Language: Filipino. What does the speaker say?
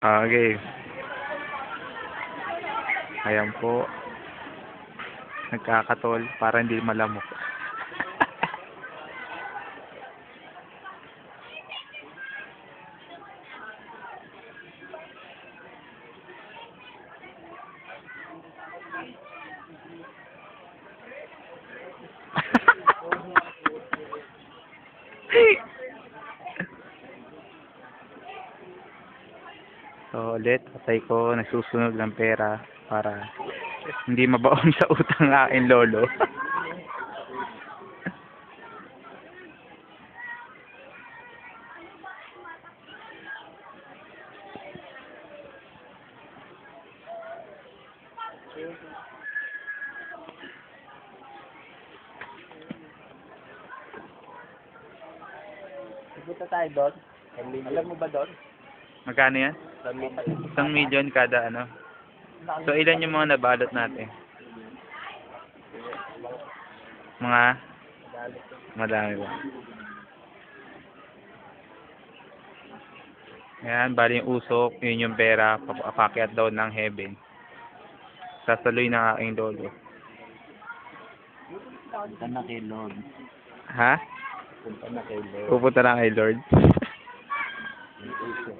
Okay. Ayan po. Nagkakatol para hindi malamok. So ulit, patay ko, nagsusunog ng pera para hindi mabaon sa utang ng aking lolo. Pupunta tayo doon. Alam mo ba doon? Magkano yan? 1,000,000 kada ano. So ilan yung mga nabalot natin? Mga madami ba? Ayan, bali yung usok, yun yung pera, papakyat daw ng heaven. Sasaloy ng aking lolo. Punta na kay Lord. Ha? Punta na kay Lord. Pupunta na kay Lord. May uso.